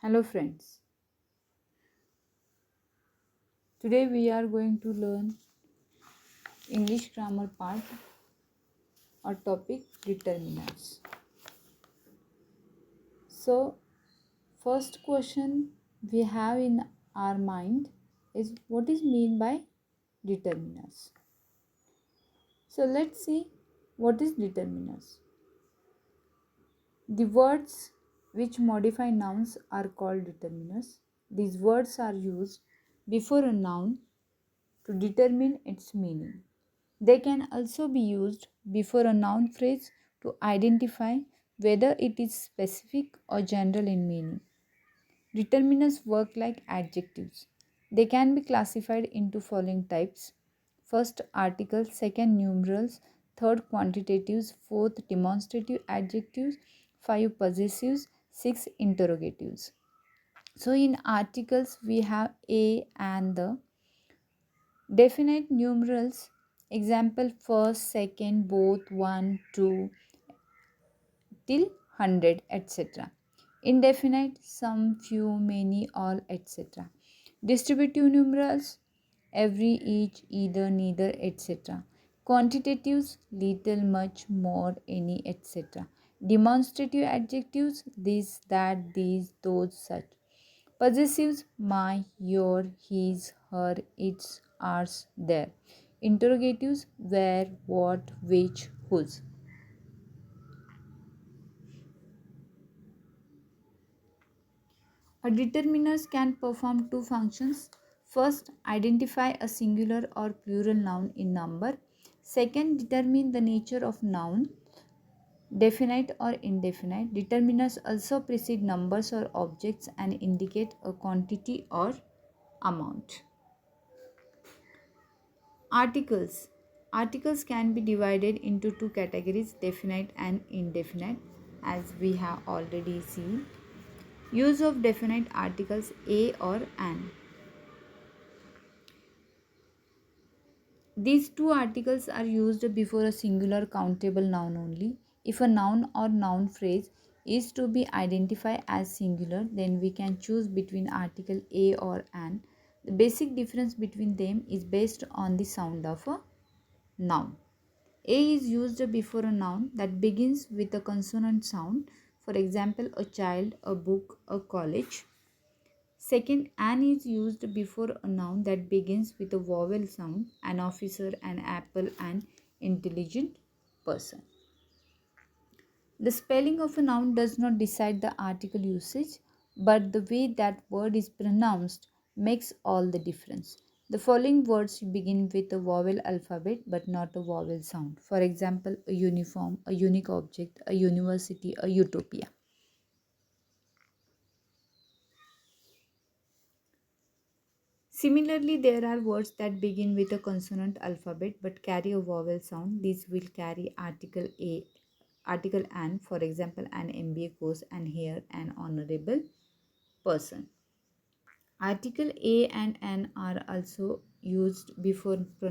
Hello friends, today we are going to learn English grammar part or topic determinants. So first question we have in our mind is what is mean by determinants. So let's see what is determinants. The words which modify nouns are called determinants. These words are used before a noun to determine its meaning. They can also be used before a noun phrase to identify whether it is specific or general in meaning. Determinants work like adjectives. They can be classified into following types: first articles, second numerals, third quantitatives, fourth demonstrative adjectives, five possessives, six interrogatives. So in articles we have a and the. Definite numerals, example first, second, both, one, two, till 100, etc. Indefinite, some, few, many, all, etc. Distributive numerals, every, each, either, neither, etc. Quantitatives, little, much, more, any, etc. Demonstrative adjectives, this, that, these, those, such. Possessives, my, your, his, her, its, ours, their. Interrogatives, where, what, which, whose. A determiners can perform two functions. First, identify a singular or plural noun in number. Second, determine the nature of noun, definite or indefinite. Determiners also precede numbers or objects and indicate a quantity or amount. Articles. Articles can be divided into two categories, definite and indefinite, as we have already seen. Use of definite articles a or an. These two articles are used before a singular countable noun only. If a noun or noun phrase is to be identified as singular, then we can choose between article a or an. The basic difference between them is based on the sound of a noun. A is used before a noun that begins with a consonant sound. For example, a child, a book, a college. Second, an is used before a noun that begins with a vowel sound: an officer, an apple, an intelligent person. The spelling of a noun does not decide the article usage, but the way that word is pronounced makes all the difference. The following words begin with a vowel alphabet but not a vowel sound. For example, a uniform, a unique object, a university, a utopia. Similarly, there are words that begin with a consonant alphabet but carry a vowel sound. These will carry article a, article an. For example, an MBA course, and here an honorable person. Article a and an are also used before proper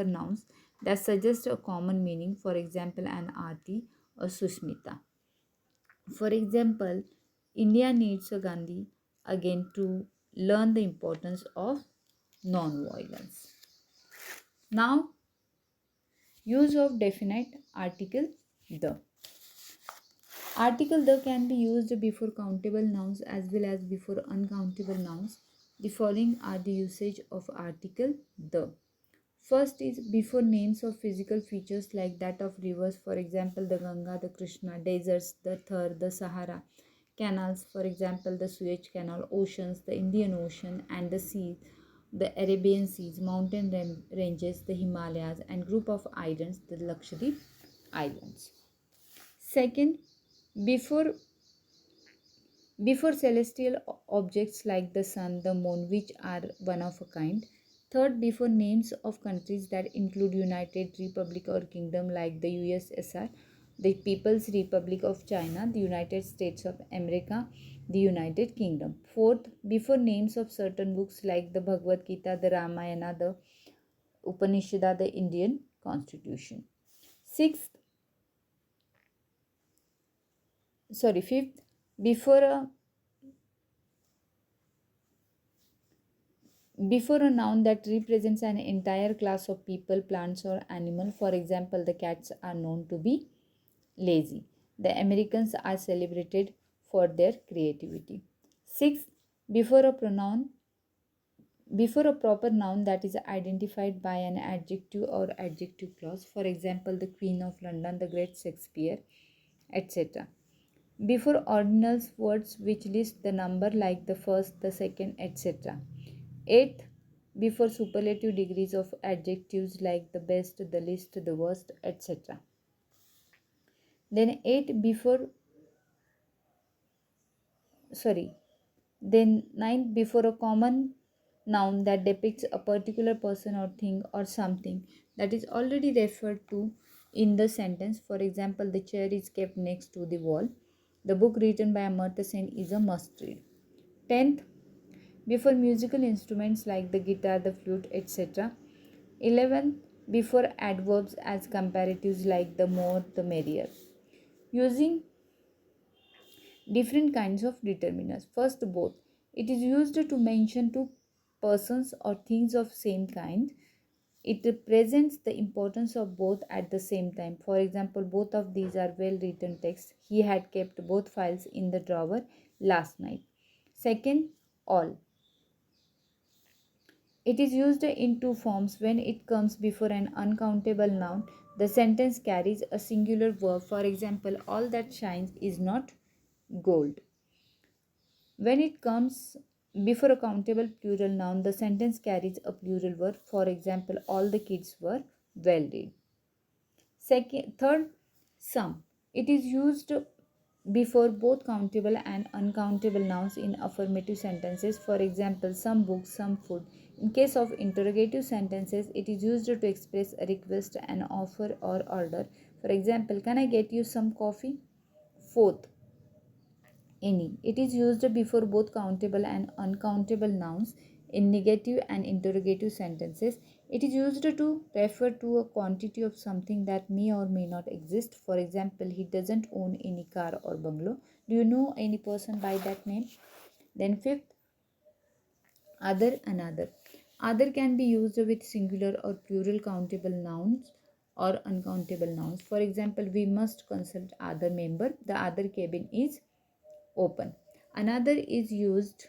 nouns that suggest a common meaning. For example, an aarti or Sushmita. For example, India needs a Gandhi again to learn the importance of non-violence. Now, use of definite article the. Article the can be used before countable nouns as well as before uncountable nouns. The following are the usage of article the. First is before names of physical features like that of rivers, for example, the Ganga, the Krishna, deserts, the Thar, the Sahara, canals, for example, the Suez Canal, oceans, the Indian Ocean, and the seas, the Arabian Seas, mountain ranges, the Himalayas, and group of islands, the Lakshadweep Islands. Second, before celestial objects like the sun, the moon, which are one of a kind. Third, before names of countries that include United Republic or Kingdom like the USSR, the People's Republic of China, the United States of America, the United Kingdom. Fourth, before names of certain books like the Bhagavad Gita, the Ramayana, the Upanishad, the Indian Constitution. Fifth, Before a before a noun that represents an entire class of people, plants, or animal. For example, the cats are known to be lazy. The Americans are celebrated for their creativity. 6. Before a pronoun before a proper noun that is identified by an adjective or adjective clause, for example, the Queen of London, the great Shakespeare, etc. Before ordinals, words which list the number like the first, the second, etc. 8. Before superlative degrees of adjectives like the best, the least, the worst, etc. Then 8 before sorry Then ninth, before a common noun that depicts a particular person or thing or something that is already referred to in the sentence. For example, the chair is kept next to the wall. The book written by Amartya Sen is a must read. 10th, before musical instruments like the guitar, the flute, etc. 11th, before adverbs as comparatives like the more, the merrier. Using different kinds of determiners. First, both. It is used to mention two persons or things of same kind. It represents the importance of both at the same time. For example, both of these are well written texts. He had kept both files in the drawer last night. Second, all. It is used in two forms. When it comes before an uncountable noun, the sentence carries a singular verb. For example, all that shines is not gold. When it comes before a countable plural noun, the sentence carries a plural verb. For example, all the kids were well read. Third, some. It is used before both countable and uncountable nouns in affirmative sentences. For example, some books, some food. In case of interrogative sentences, it is used to express a request, an offer, or order. For example, can I get you some coffee? Fourth, any. It is used before both countable and uncountable nouns in negative and interrogative sentences. It is used to refer to a quantity of something that may or may not exist. For example, he doesn't own any car or bungalow. Do you know any person by that name? Then fifth, other, another. Other can be used with singular or plural countable nouns or uncountable nouns. For example, we must consult other member. The other cabin is open. Another is used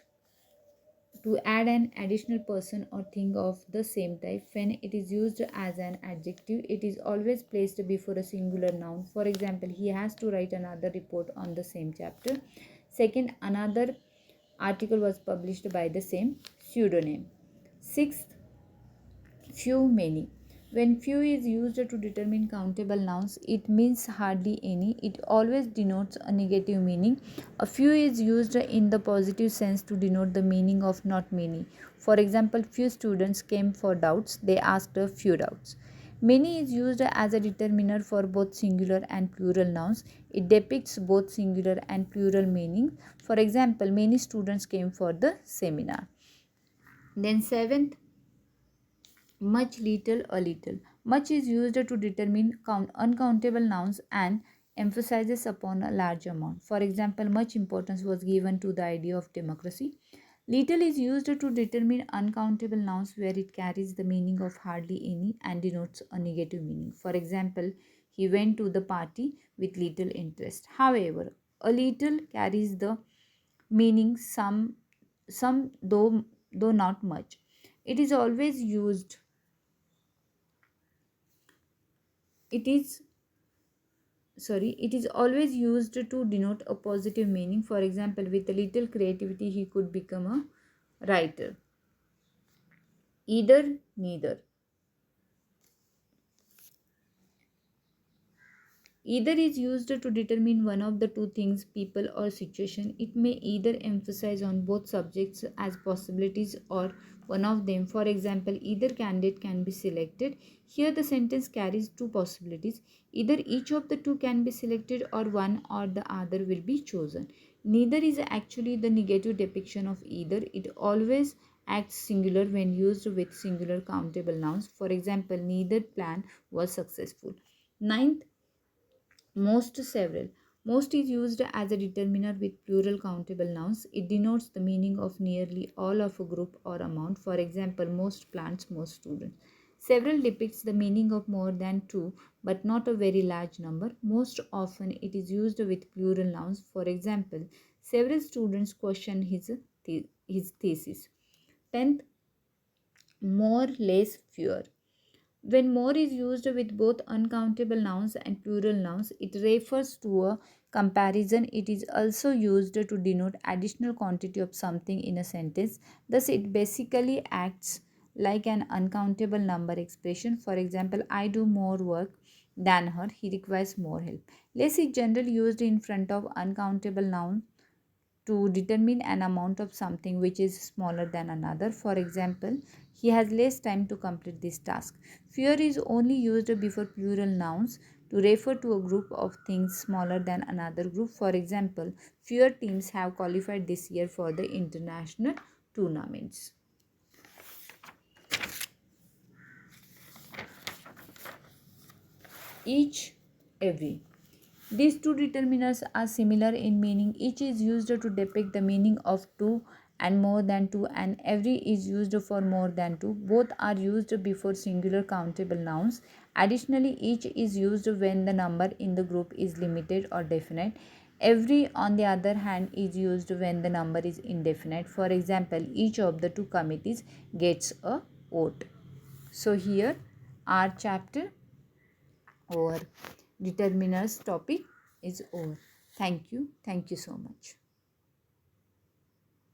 to add an additional person or thing of the same type. When it is used as an adjective, it is always placed before a singular noun. For example, he has to write another report on the same chapter. Second, another article was published by the same pseudonym. Sixth, few, many. When few is used to determine countable nouns, it means hardly any. It always denotes a negative meaning. A few is used in the positive sense to denote the meaning of not many. For example, few students came for doubts. They asked a few doubts. Many is used as a determiner for both singular and plural nouns. It depicts both singular and plural meaning. For example, many students came for the seminar. Then seventh, much, little, a little. Much is used to determine uncountable nouns and emphasizes upon a large amount. For example, much importance was given to the idea of democracy. Little is used to determine uncountable nouns where it carries the meaning of hardly any and denotes a negative meaning. For example, he went to the party with little interest. However, a little carries the meaning some though not much. It is always used it is it is always used to denote a positive meaning. For example, with a little creativity he could become a writer. Either, neither. Either is used to determine one of the two things, people or situation. It may either emphasize on both subjects as possibilities or one of them. For example, either candidate can be selected. Here the sentence carries two possibilities. Either each of the two can be selected or one or the other will be chosen. Neither is actually the negative depiction of either. It always acts singular when used with singular countable nouns. For example, neither plan was successful. Ninth, most, several. Most is used as a determiner with plural countable nouns. It denotes the meaning of nearly all of a group or amount. For example, most plants, most students. Several depicts the meaning of more than two, but not a very large number. Most often it is used with plural nouns. For example, several students question his thesis. 10th, more, less, fewer. When more is used with both uncountable nouns and plural nouns, it refers to a comparison. It is also used to denote additional quantity of something in a sentence. Thus, it basically acts like an uncountable number expression. For example, I do more work than her. He requires more help. Less is generally used in front of uncountable noun to determine an amount of something which is smaller than another. For example, he has less time to complete this task. Fewer is only used before plural nouns to refer to a group of things smaller than another group. For example, fewer teams have qualified this year for the international tournaments. Each, every. These two determiners are similar in meaning. Each is used to depict the meaning of two and more than two, and every is used for more than two. Both are used before singular countable nouns. Additionally, each is used when the number in the group is limited or definite. Every, on the other hand, is used when the number is indefinite. For example, each of the two committees gets a vote. So here our chapter or determiners topic is over. Thank you. Thank you so much.